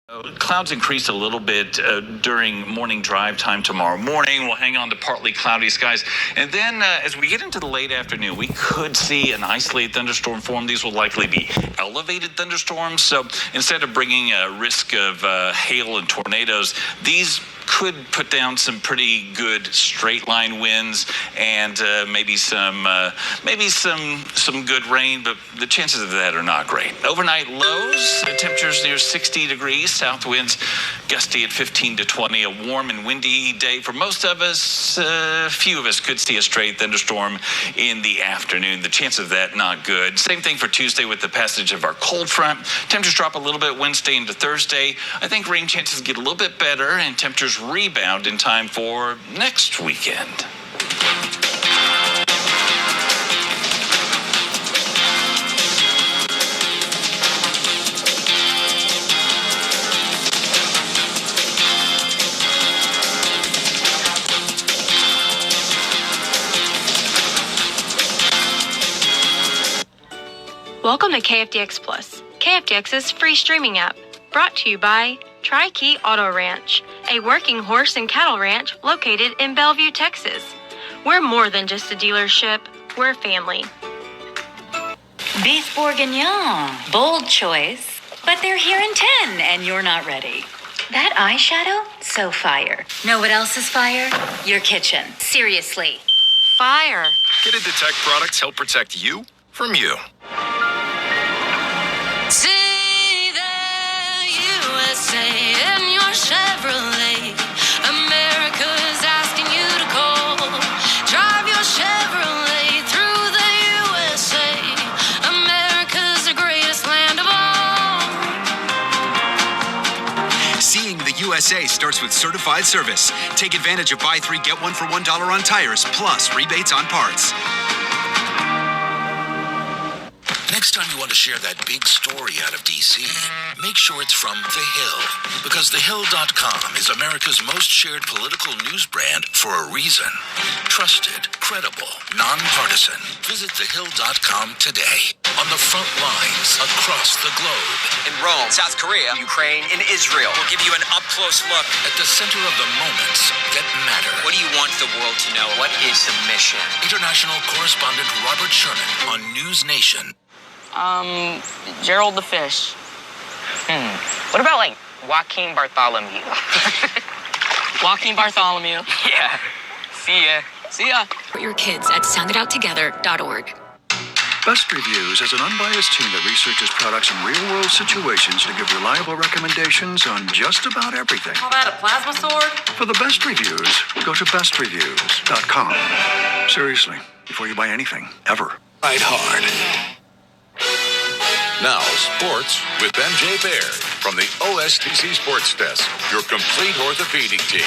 Clouds increase a little bit during morning drive time tomorrow morning. We'll hang on to partly cloudy skies. And then as we get into the late afternoon, we could see an isolated thunderstorm form. These will likely be elevated thunderstorms. So instead of bringing a risk of hail and tornadoes, these could put down some pretty good straight line winds and maybe some good rain, but the chances of that are not great. Overnight lows, temperatures near 60 degrees, south winds gusty at 15 to 20. A warm and windy day for most of us. Few of us could see a straight thunderstorm in the afternoon. The chance of that not good. Same thing for Tuesday with the passage of our cold front. Temperatures drop a little bit Wednesday into Thursday. I think rain chances get a little bit better and temperatures rebound in time for next weekend. Welcome to KFDX Plus, KFDX's free streaming app, brought to you by Tri-Key Auto Ranch, a working horse and cattle ranch located in Bellevue, Texas. We're more than just a dealership, we're family. Beef Bourguignon, bold choice, but they're here in 10 and you're not ready. That eyeshadow? So fire. Know what else is fire? Your kitchen. Seriously. Fire. Get into Tech Products help protect you from you. See the USA in your Chevrolet. America's asking you to call. Drive your Chevrolet through the USA. America's the greatest land of all. Seeing the USA starts with certified service. Take advantage of buy 3, get 1 for $1 on tires, plus rebates on parts. Next time you want to share that big story out of D.C., make sure it's from The Hill. Because TheHill.com is America's most shared political news brand for a reason. Trusted, credible, nonpartisan. Visit TheHill.com today. On the front lines across the globe. In Rome, South Korea, Ukraine, and Israel. We'll give you an up-close look. At the center of the moments that matter. What do you want the world to know? What is the mission? International correspondent Robert Sherman on News Nation. Gerald the Fish. What about, like, Joaquin Bartholomew? Joaquin Bartholomew. Yeah. See ya. See ya. For your kids at soundedouttogether.org. Best Reviews is an unbiased team that researches products in real-world situations to give reliable recommendations on just about everything. Call that a plasma sword? For the best reviews, go to bestreviews.com. Seriously, before you buy anything, ever. Ride hard. Now, sports with MJ Baird from the OSTC Sports Desk, your complete orthopedic team.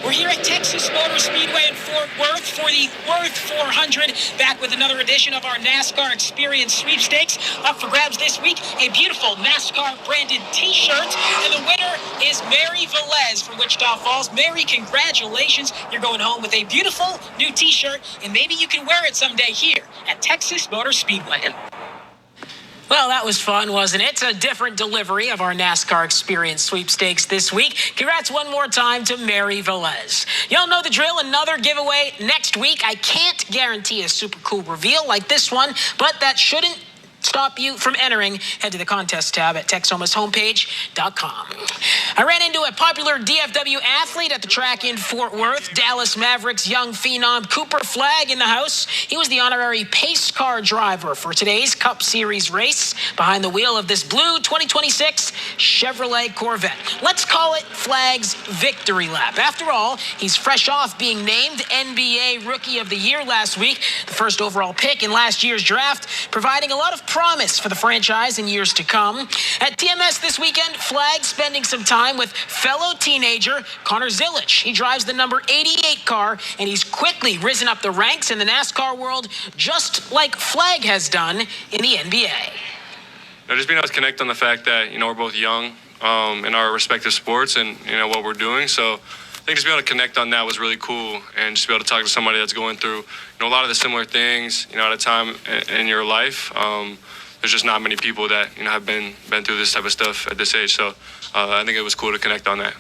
We're here at Texas Motor Speedway in Fort Worth for the Worth 400, back with another edition of our NASCAR Experience Sweepstakes. Up for grabs this week, a beautiful NASCAR-branded T-shirt, and the winner is Mary Velez from Wichita Falls. Mary, congratulations. You're going home with a beautiful new T-shirt, and maybe you can wear it someday here at Texas Motor Speedway. Well, that was fun, wasn't it? It's a different delivery of our NASCAR Experience Sweepstakes this week. Congrats one more time to Mary Velez. Y'all know the drill. Another giveaway next week. I can't guarantee a super cool reveal like this one, but that shouldn't stop you from entering. Head to the contest tab at TexomasHomepage.com. I ran into a popular DFW athlete at the track in Fort Worth. Dallas Mavericks young phenom Cooper Flagg in the house. He was the honorary pace car driver for today's Cup Series race behind the wheel of this blue 2026 Chevrolet Corvette. Let's call it Flagg's victory lap. After all, he's fresh off being named NBA Rookie of the Year last week, the first overall pick in last year's draft, providing a lot of promise for the franchise in years to come. At TMS this weekend, Flagg spending some time with fellow teenager Connor Zilic. He drives the number 88 car, and he's quickly risen up the ranks in the NASCAR world, just like Flagg has done in the NBA. Just being able to connect on the fact that, we're both young in our respective sports and, what we're doing. So think just being able to connect on that was really cool, and just be able to talk to somebody that's going through, a lot of the similar things, at a time in your life. There's just not many people that, have been through this type of stuff at this age. So I think it was cool to connect on that.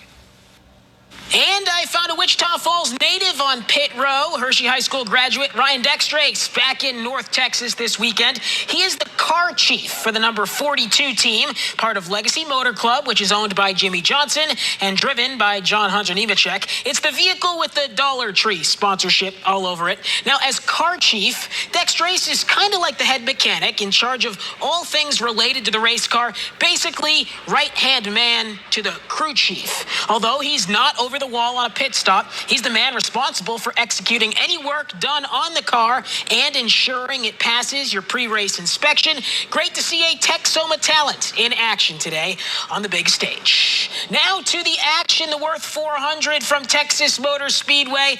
And I found a Wichita Falls native on pit row. Hershey High School graduate Ryan Dextrace back in North Texas this weekend. He is the car chief for the number 42 team, part of Legacy Motor Club, which is owned by Jimmy Johnson and driven by John Hunter Nemechek. It's the vehicle with the Dollar Tree sponsorship all over it. Now, as car chief, Dextrace is kind of like the head mechanic in charge of all things related to the race car, basically right-hand man to the crew chief. Although he's not over the wall on a pit stop, he's the man responsible for executing any work done on the car and ensuring it passes your pre-race inspection. Great to see a Texoma talent in action today on the big stage. Now to the action, the Worth 400 from Texas Motor Speedway.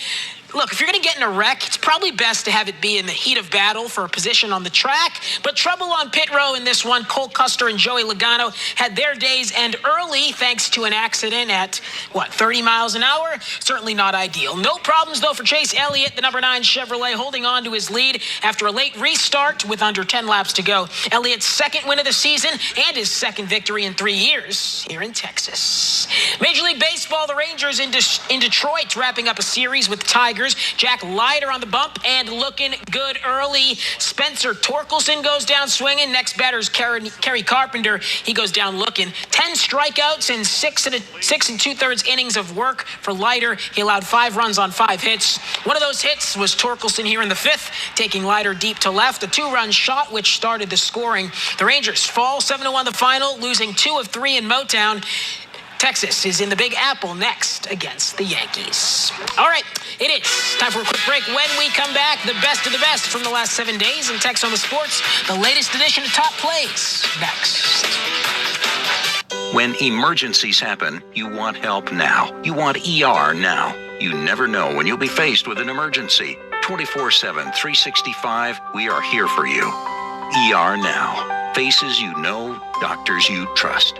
Look, if you're going to get in a wreck, it's probably best to have it be in the heat of battle for a position on the track. But trouble on pit row in this one. Cole Custer and Joey Logano had their days end early thanks to an accident at, 30 miles an hour? Certainly not ideal. No problems, though, for Chase Elliott, the number 9 Chevrolet, holding on to his lead after a late restart with under 10 laps to go. Elliott's second win of the season and his second victory in 3 years here in Texas. Major League Baseball, the Rangers in Detroit, wrapping up a series with Tigers. Jack Leiter on the bump and looking good early. Spencer Torkelson goes down swinging. Next batter's Kerry Carpenter. He goes down looking. 10 strikeouts and 6 2/3 innings of work for Leiter. He allowed 5 runs on 5 hits. One of those hits was Torkelson here in the 5th, taking Leiter deep to left. A 2-run shot, which started the scoring. The Rangers fall 7-1 the final, losing 2 of 3 in Motown. Texas is in the Big Apple next against the Yankees. All right, it is time for a quick break. When we come back, the best of the best from the last 7 days in Texoma Sports, the latest edition of Top Plays, next. When emergencies happen, you want help now. You want ER now. You never know when you'll be faced with an emergency. 24/7, 365, we are here for you. ER now. Faces you know, doctors you trust.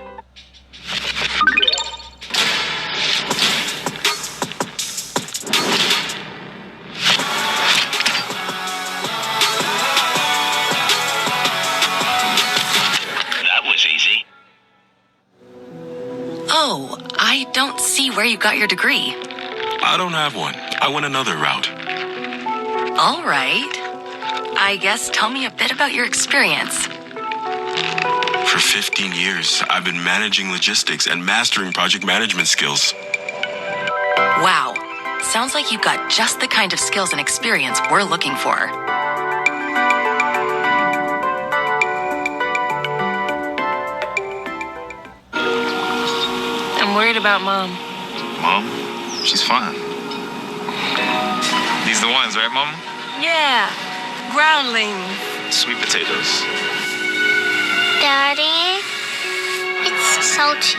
Oh, I don't see where you got your degree. I don't have one. I went another route. All right. I guess tell me a bit about your experience. For 15 years, I've been managing logistics and mastering project management skills. Wow. Sounds like you've got just the kind of skills and experience we're looking for. I'm worried about Mom. Mom? She's fine. These the ones, right, Mom? Yeah. Groundlings. Sweet potatoes. Daddy, it's salty.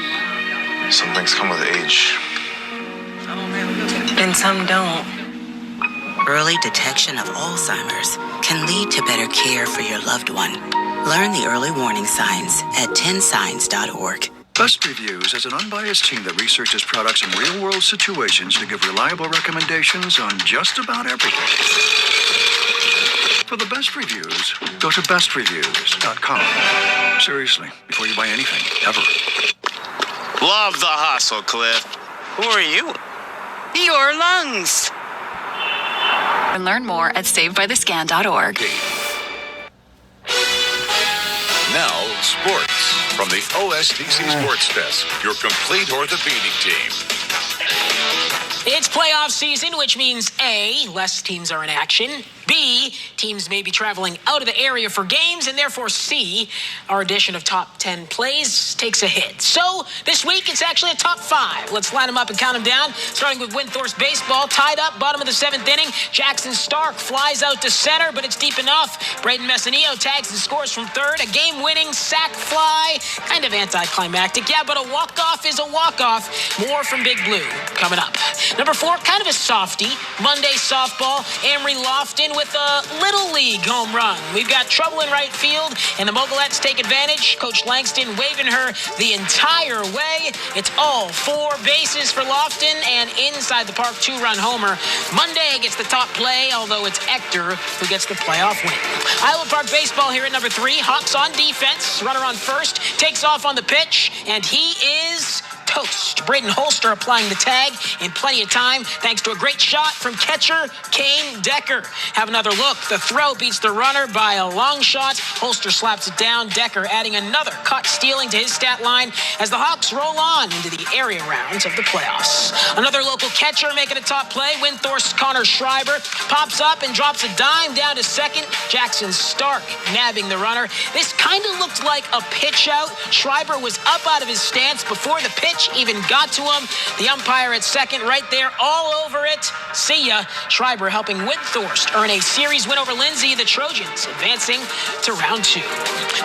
Some things come with age. And some don't. Early detection of Alzheimer's can lead to better care for your loved one. Learn the early warning signs at 10signs.org. Best Reviews is an unbiased team that researches products in real-world situations to give reliable recommendations on just about everything. For the best reviews, go to bestreviews.com. Seriously, before you buy anything, ever. Love the hustle, Cliff. Who are you? Your lungs. Learn more at savedbythescan.org. Now, sports from the OSTC Sports Desk, your complete orthopedic team. It's playoff season, which means A, less teams are in action. B, teams may be traveling out of the area for games, and therefore C, our edition of Top 10 Plays takes a hit. So this week, it's actually a top 5. Let's line them up and count them down, starting with Windthorst baseball. Tied up, bottom of the 7th inning. Jackson Stark flies out to center, but it's deep enough. Braden Messinillo tags and scores from third. A game-winning sac fly. Kind of anticlimactic, yeah, but a walk-off is a walk-off. More from Big Blue coming up. Number 4, kind of a softie. Monday softball, Amory Lofton with a Little League home run. We've got trouble in right field, and the Mogulettes take advantage. Coach Langston waving her the entire way. It's all 4 bases for Lofton, and inside the park, 2-run homer. Monday gets the top play, although it's Ector who gets the playoff win. Iowa Park baseball here at number 3. Hawks on defense. Runner on first. Takes off on the pitch, and he is toast. Braden Holster applying the tag in plenty of time thanks to a great shot from catcher Kane Decker. Have another look. The throw beats the runner by a long shot. Holster slaps it down. Decker adding another caught stealing to his stat line as the Hawks roll on into the area rounds of the playoffs. Another local catcher making a top play. Windthorst's Connor Schreiber pops up and drops a dime down to second. Jackson Stark nabbing the runner. This kind of looked like a pitch out. Schreiber was up out of his stance before the pitch even got to him. The umpire at second right there all over it. See ya. Schreiber helping Windthorst earn a series win over Lindsay. The Trojans advancing to round 2.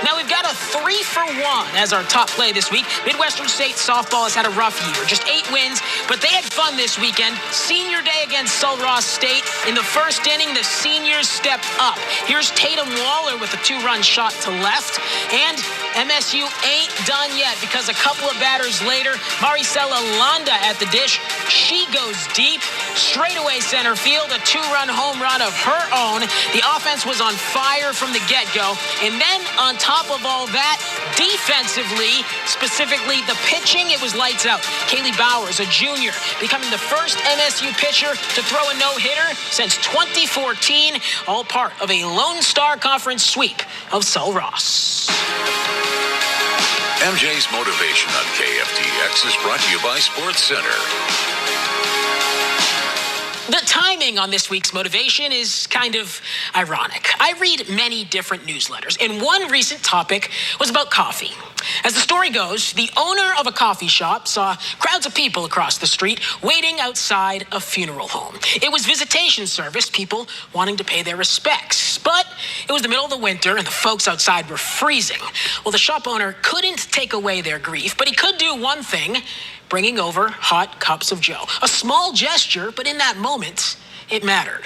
Now we've got a 3-for-1 as our top play this week. Midwestern State softball has had a rough year. Just 8 wins, but they had fun this weekend. Senior day against Sul Ross State. In the first inning, the seniors stepped up. Here's Tatum Waller with a 2-run shot to left. And MSU ain't done yet because a couple of batters later, Maricela Landa at the dish. She goes deep, straightaway center field, a 2-run home run of her own. The offense was on fire from the get-go. And then on top of all that, defensively, specifically the pitching, it was lights out. Kaylee Bowers, a junior, becoming the first MSU pitcher to throw a no-hitter since 2014, all part of a Lone Star Conference sweep of Sul Ross. MJ's Motivation on KFDX is brought to you by Sports Center. The timing on this week's Motivation is kind of ironic. I read many different newsletters, and one recent topic was about coffee. As the story goes, the owner of a coffee shop saw crowds of people across the street waiting outside a funeral home. It was visitation service, people wanting to pay their respects. But it was the middle of the winter, and the folks outside were freezing. Well, the shop owner couldn't take away their grief, but he could do one thing: bringing over hot cups of joe. A small gesture, but in that moment, it mattered.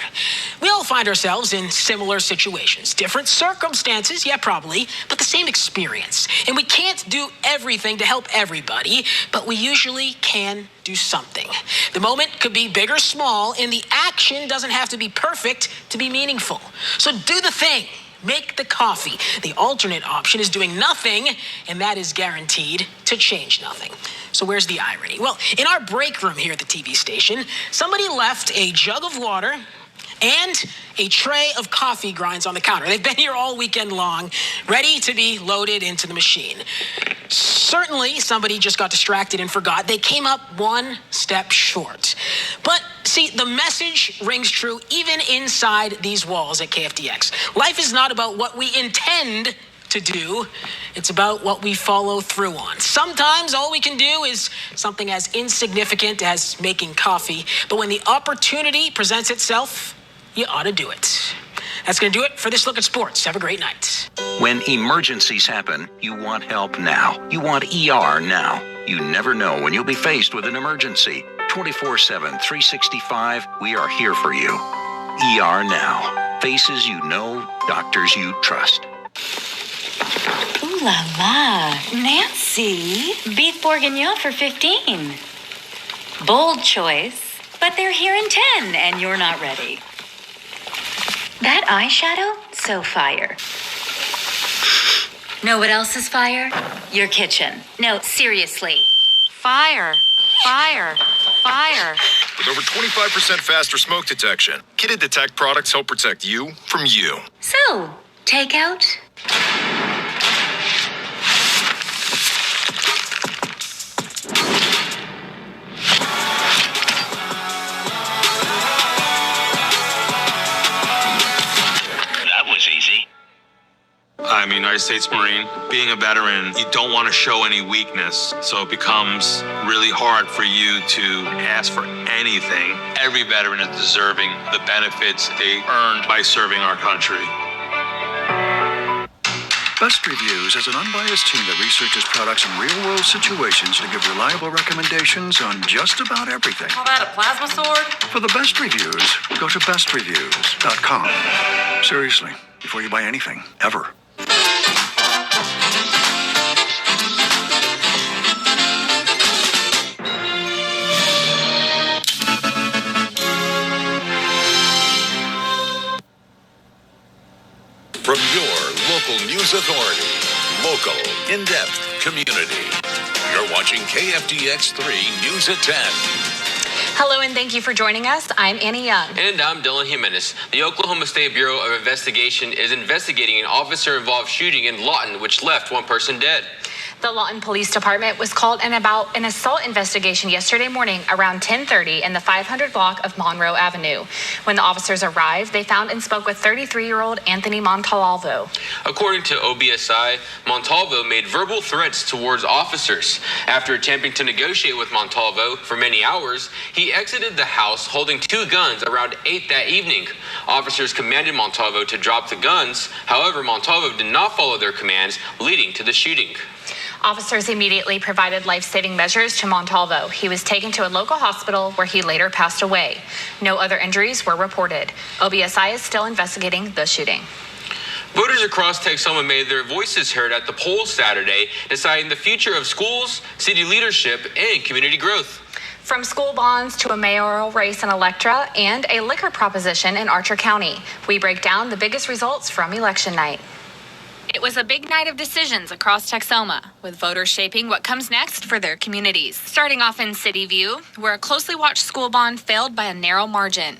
We all find ourselves in similar situations. Different circumstances, yeah, probably, but the same experience. And we can't do everything to help everybody, but we usually can do something. The moment could be big or small, and the action doesn't have to be perfect to be meaningful. So do the thing. Make the coffee. The alternate option is doing nothing, and that is guaranteed to change nothing. So where's the irony? Well, in our break room here at the TV station, somebody left a jug of water and a tray of coffee grinds on the counter. They've been here all weekend long, ready to be loaded into the machine. Certainly, somebody just got distracted and forgot. They came up one step short. But see, the message rings true even inside these walls at KFDX. Life is not about what we intend to do. It's about what we follow through on. Sometimes all we can do is something as insignificant as making coffee. But when the opportunity presents itself, you ought to do it. That's going to do it for this look at sports. Have a great night. When emergencies happen, you want help now. You want ER now. You never know when you'll be faced with an emergency. 24/7, 365, we are here for you. ER now. Faces you know, doctors you trust. Ooh la la. Nancy. Beef bourguignon for 15. Bold choice, but they're here in 10 and you're not ready. That eyeshadow? So fire. Know what else is fire? Your kitchen. No, seriously. Fire. Fire. Fire. With over 25% faster smoke detection, Kitted Detect products help protect you from you. So, takeout? I'm a United States Marine. Being a veteran, you don't want to show any weakness, so it becomes really hard for you to ask for anything. Every veteran is deserving the benefits they earned by serving our country. Best Reviews is an unbiased team that researches products in real-world situations to give reliable recommendations on just about everything. Call that a plasma sword? For the best reviews, go to bestreviews.com. Seriously, before you buy anything, ever. From your local news authority, local, in-depth, community. You're watching KFDX 3 News at 10. Hello and thank you for joining us. I'm Annie Young. And I'm Dylan Jimenez. The Oklahoma State Bureau of Investigation is investigating an officer-involved shooting in Lawton, which left one person dead. The Lawton Police Department was called in about an assault investigation yesterday morning around 10:30 in the 500 block of Monroe Avenue. When the officers arrived, they found and spoke with 33-year-old Anthony Montalvo. According to OBSI, Montalvo made verbal threats towards officers. After attempting to negotiate with Montalvo for many hours, he exited the house holding two guns around 8 that evening. Officers commanded Montalvo to drop the guns. However, Montalvo did not follow their commands, leading to the shooting. Officers immediately provided life-saving measures to Montalvo. He was taken to a local hospital where he later passed away. No other injuries were reported. OBSI is still investigating the shooting. Voters across Texoma made their voices heard at the polls Saturday, deciding the future of schools, city leadership, and community growth. From school bonds to a mayoral race in Electra and a liquor proposition in Archer County, we break down the biggest results from election night. It was a big night of decisions across Texoma, with voters shaping what comes next for their communities. Starting off in City View, where a closely watched school bond failed by a narrow margin.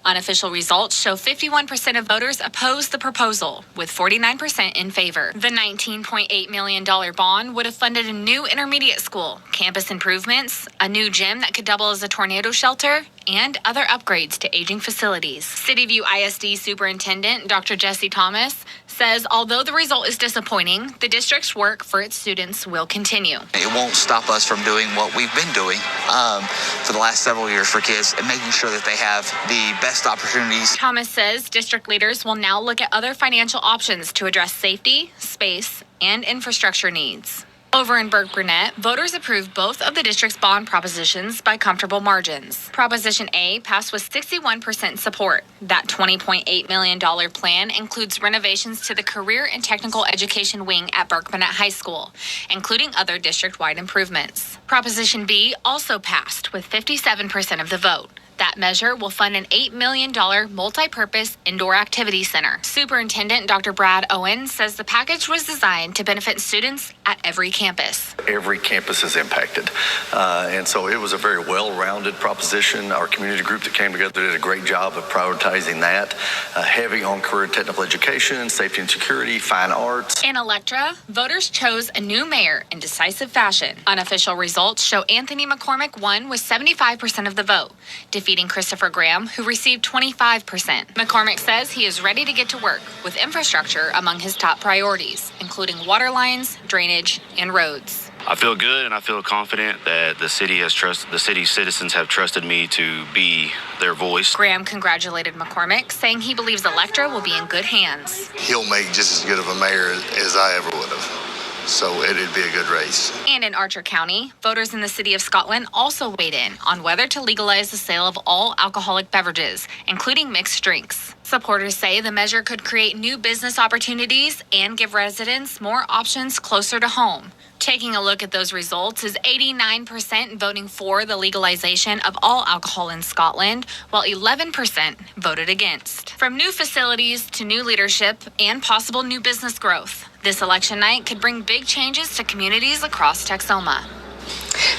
Unofficial results show 51% of voters opposed the proposal, with 49% in favor. The $19.8 million bond would have funded a new intermediate school, campus improvements, a new gym that could double as a tornado shelter, and other upgrades to aging facilities. City View ISD Superintendent Dr. Jesse Thomas says although the result is disappointing, the district's work for its students will continue. It won't stop us from doing what we've been doing for the last several years for kids and making sure that they have the best opportunities. Thomas says district leaders will now look at other financial options to address safety, space, and infrastructure needs. Over in Burke-Burnett, voters approved both of the district's bond propositions by comfortable margins. Proposition A passed with 61% support. That $20.8 million plan includes renovations to the Career and Technical Education Wing at Burke-Burnett High School, including other district-wide improvements. Proposition B also passed with 57% of the vote. That measure will fund an $8 million multi-purpose indoor activity center. Superintendent Dr. Brad Owen says the package was designed to benefit students at every campus. Every campus is impacted. And so it was a very well-rounded proposition. Our community group that came together did a great job of prioritizing that. Heavy on career and technical education, safety and security, fine arts. In Electra, voters chose a new mayor in decisive fashion. Unofficial results show Anthony McCormick won with 75% of the vote, defeating Christopher Graham, who received 25%. McCormick says he is ready to get to work with infrastructure among his top priorities, including water lines, drainage, and roads. I feel good and I feel confident that the city's citizens have trusted me to be their voice. Graham congratulated McCormick, saying he believes Electra will be in good hands. He'll make just as good of a mayor as I ever would have. So it'd be a good race. And in Archer County, voters in the city of Scotland also weighed in on whether to legalize the sale of all alcoholic beverages, including mixed drinks. Supporters say the measure could create new business opportunities and give residents more options closer to home. Taking a look at those results is 89% voting for the legalization of all alcohol in Scotland, while 11% voted against. From new facilities to new leadership and possible new business growth, this election night could bring big changes to communities across Texoma.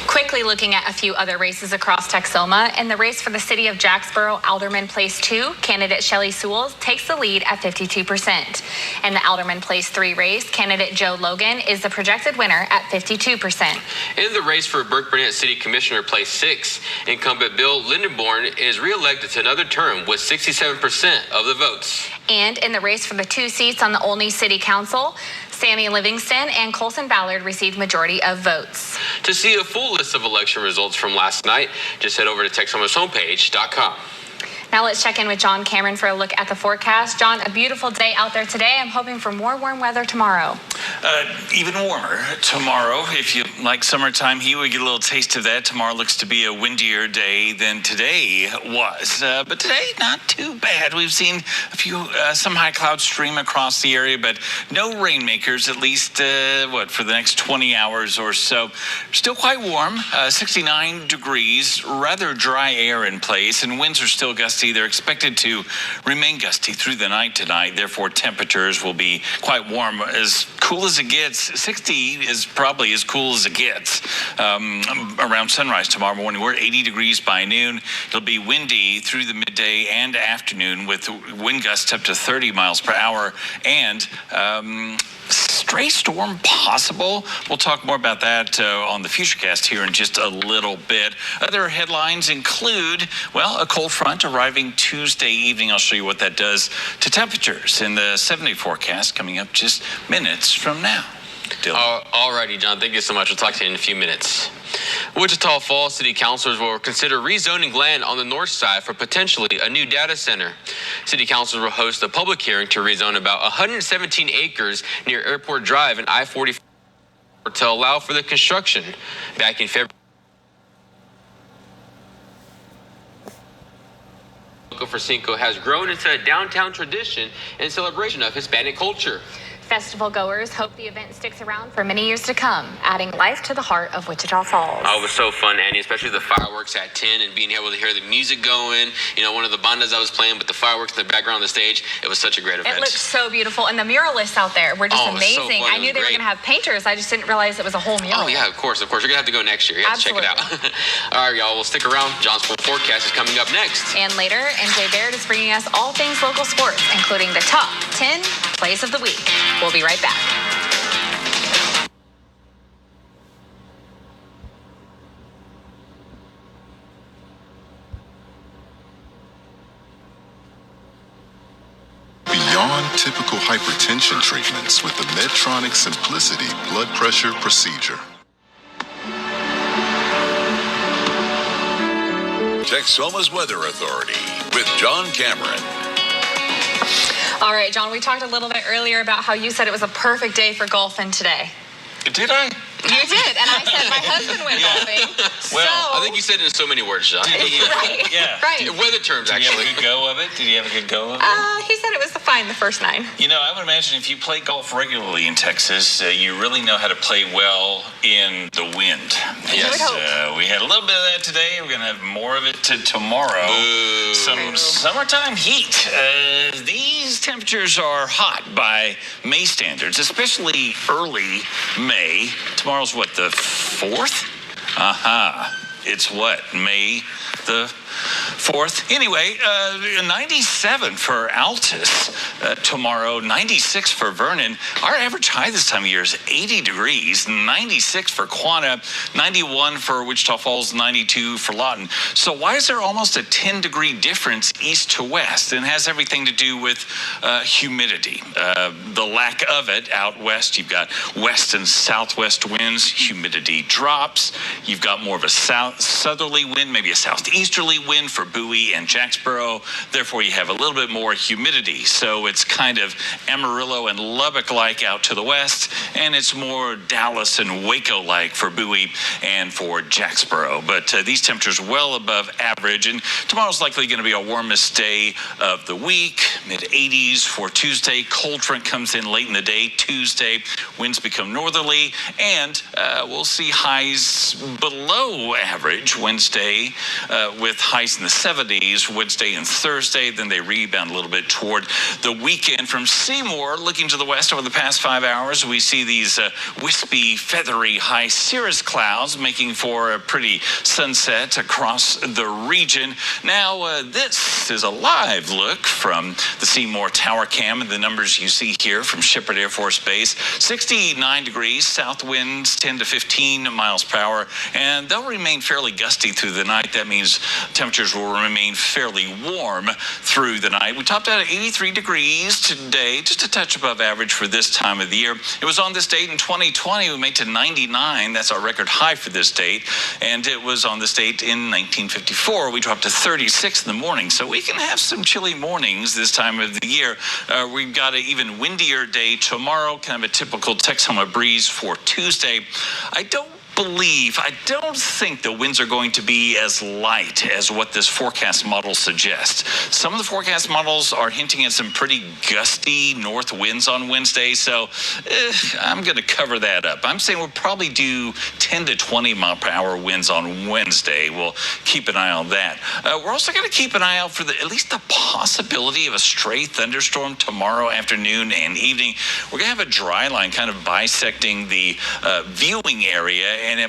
Quickly looking at a few other races across Texoma, in the race for the city of Jacksboro Alderman Place 2, candidate Shelley Sewell takes the lead at 52%. In the Alderman Place 3 race, candidate Joe Logan is the projected winner at 52%. In the race for Burke-Burnett City Commissioner Place 6, incumbent Bill Lindenborn is re-elected to another term with 67% of the votes. And in the race for the 2 seats on the Olney City Council, Sammy Livingston and Colson Ballard received majority of votes. To see a full list of election results from last night, just head over to TexomaShomepage.com. Now let's check in with John Cameron for a look at the forecast. John, a beautiful day out there today. I'm hoping for more warm weather tomorrow. Even warmer tomorrow. If you like summertime heat, we get a little taste of that. Tomorrow looks to be a windier day than today was. But today, not too bad. We've seen some high clouds stream across the area, but no rainmakers, at least, for the next 20 hours or so. Still quite warm, 69 degrees, rather dry air in place, and winds are still gusty. They're expected to remain gusty through the night tonight. Therefore, temperatures will be quite warm, as cool as it gets. 60 is probably as cool as it gets around sunrise tomorrow morning. We're at 80 degrees by noon. It'll be windy through the midday and afternoon with wind gusts up to 30 miles per hour and stray storm possible. We'll talk more about that on the Futurecast here in just a little bit. Other headlines include, a cold front arriving Tuesday evening. I'll show you what that does to temperatures in the 70 forecast coming up just minutes from now. Alrighty, John. Thank you so much. We'll talk to you in a few minutes. Wichita Falls City Councilors will consider rezoning land on the north side for potentially a new data center. City Councilors will host a public hearing to rezone about 117 acres near Airport Drive and I-44 to allow for the construction. Back in February, for Cinco has grown into a downtown tradition in celebration of Hispanic culture. Festival goers hope the event sticks around for many years to come, adding life to the heart of Wichita Falls. Oh, it was so fun, Annie, especially the fireworks at 10 and being able to hear the music going. One of the bandas I was playing with the fireworks in the background on the stage. It was such a great event. It looked so beautiful. And the muralists out there were just amazing. So I knew they were going to have painters. I just didn't realize it was a whole mural. Oh, yeah, of course. You're going to have to go next year. You have to check it out. All right, y'all. Well, stick around. John's full forecast is coming up next. And later, NJ Baird is bringing us all things local sports, including the top 10 plays of the week. We'll be right back. Beyond typical hypertension treatments with the Medtronic Simplicity blood pressure procedure. Texoma's Weather Authority with John Cameron. All right, John, we talked a little bit earlier about how you said it was a perfect day for golfing today. Did I? You did, and I said my husband went golfing. Well, I think you said it in so many words, John. Right. Yeah. Right. Weather terms, actually. Did he have a good go of it? Did he have a good go of it? He said it was fine the first 9. I would imagine if you play golf regularly in Texas, you really know how to play well in the wind. Yes. We had a little bit of that today. We're going to have more of it tomorrow. Boo. Some summertime heat. These temperatures are hot by May standards, especially early May. Tomorrow's what, the 4th? It's what, May the 4th? Anyway, 97 for Altus tomorrow, 96 for Vernon. Our average high this time of year is 80 degrees, 96 for Quanah, 91 for Wichita Falls, 92 for Lawton. So why is there almost a 10-degree difference east to west? And it has everything to do with humidity. The lack of it out west, you've got west and southwest winds, humidity drops. You've got more of a southerly wind, maybe a southeasterly wind for Bowie and Jacksboro. Therefore, you have a little bit more humidity. So it's kind of Amarillo and Lubbock-like out to the west, and it's more Dallas and Waco-like for Bowie and for Jacksboro. But these temperatures well above average, and tomorrow's likely going to be our warmest day of the week, mid-80s for Tuesday. Cold front comes in late in the day Tuesday. Winds become northerly, and we'll see highs below average Wednesday with highs in the 70s Wednesday and Thursday. Then they rebound a little bit toward the weekend. From Seymour, looking to the west over the past 5 hours, we see these wispy, feathery, high cirrus clouds making for a pretty sunset across the region. Now, this is a live look from the Seymour Tower Cam, and the numbers you see here from Shepherd Air Force Base. 69 degrees, south winds 10 to 15 miles per hour, and they'll remain fairly gusty through the night. That means temperatures will remain fairly warm through the night. We topped out at 83 degrees today, just a touch above average for this time of the year. It was on this date in 2020. We made to 99. That's our record high for this date. And it was on this date in 1954. We dropped to 36 in the morning. So we can have some chilly mornings this time of the year. We've got an even windier day tomorrow, kind of a typical Texoma breeze for Tuesday. I don't think the winds are going to be as light as what this forecast model suggests. Some of the forecast models are hinting at some pretty gusty north winds on Wednesday, so I'm going to cover that up. I'm saying we'll probably do 10 to 20 mile per hour winds on Wednesday. We'll keep an eye on that. We're also going to keep an eye out for at least the possibility of a stray thunderstorm tomorrow afternoon and evening. We're going to have a dry line kind of bisecting the viewing area, and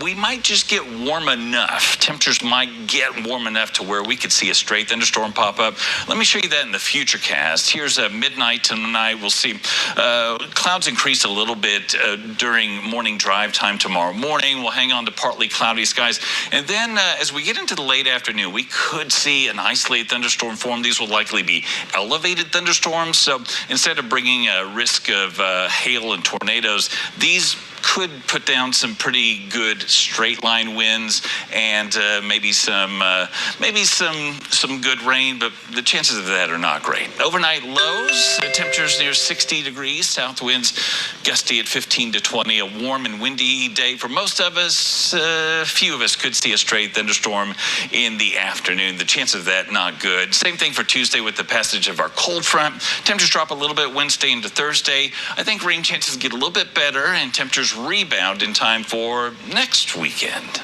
we might just get warm enough. Temperatures might get warm enough to where we could see a stray thunderstorm pop up. Let me show you that in the futurecast. Here's midnight tonight. We'll see clouds increase a little bit during morning drive time tomorrow morning. We'll hang on to partly cloudy skies. And then as we get into the late afternoon, we could see an isolated thunderstorm form. These will likely be elevated thunderstorms. So instead of bringing a risk of hail and tornadoes, these could put down some pretty good straight line winds and maybe some good rain, but the chances of that are not great. Overnight lows, temperatures near 60 degrees, south winds gusty at 15 to 20, a warm and windy day for most of us. Few of us could see a stray thunderstorm in the afternoon. The chance of that not good. Same thing for Tuesday with the passage of our cold front. Temperatures drop a little bit Wednesday into Thursday. I think rain chances get a little bit better and temperatures rebound in time for next weekend.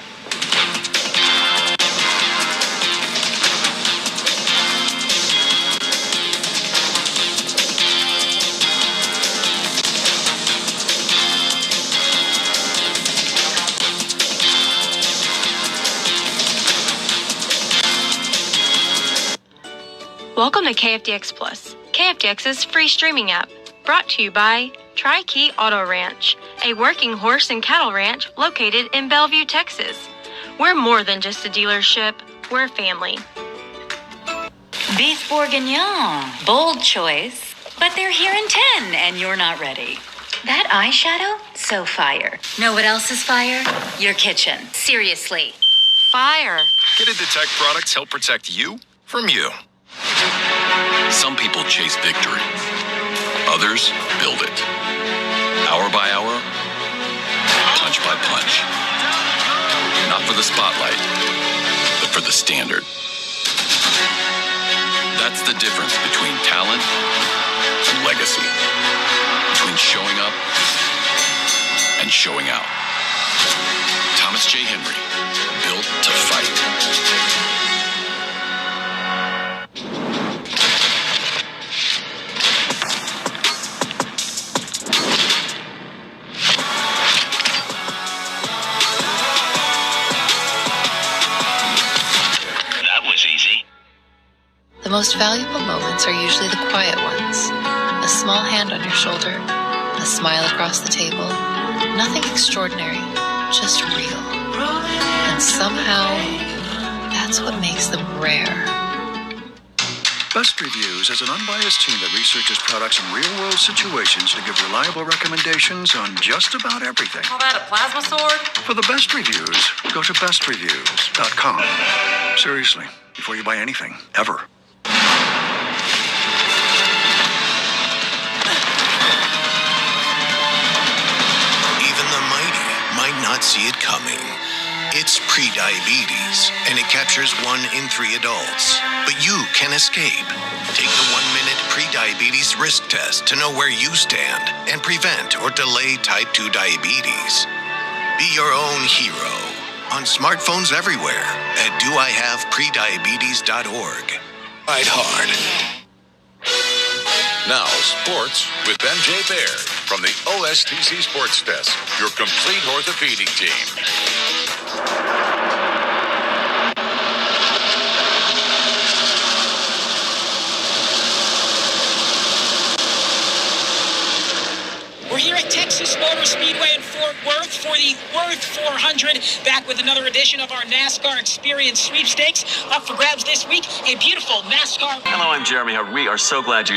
Welcome to KFDX Plus, KFDX's free streaming app, brought to you by Tri-Key Auto Ranch, a working horse and cattle ranch located in Bellevue, Texas. We're more than just a dealership, we're family. Beef Bourguignon, bold choice, but they're here in 10 and you're not ready. That eyeshadow? So fire. Know what else is fire? Your kitchen. Seriously. Fire. Kidde Detect products help protect you from you. Some people chase victory. Others build it. Hour by hour, punch by punch. Not for the spotlight, but for the standard. That's the difference between talent and legacy. Between showing up and showing out. Thomas J. Henry, built to fight. The most valuable moments are usually the quiet ones. A small hand on your shoulder, a smile across the table. Nothing extraordinary, just real. And somehow, that's what makes them rare. Best Reviews is an unbiased team that researches products in real-world situations to give reliable recommendations on just about everything. Call that a plasma sword? For the best reviews, go to bestreviews.com. Seriously, before you buy anything, ever. Even the mighty might not see it coming. It's prediabetes, and it captures 1 in 3 adults. But you can escape. Take the 1-minute prediabetes risk test to know where you stand and prevent or delay type 2 diabetes. Be your own hero on smartphones everywhere at doihaveprediabetes.org. Ride hard. Now, sports with MJ Baird from the OSTC Sports Desk, your complete orthopedic team. We're here at Texas Texas Motor Speedway in Fort Worth for the Worth 400. Back with another edition of our NASCAR Experience Sweepstakes. Up for grabs this week, a beautiful NASCAR. Hello, I'm Jeremy Howard. We are so glad you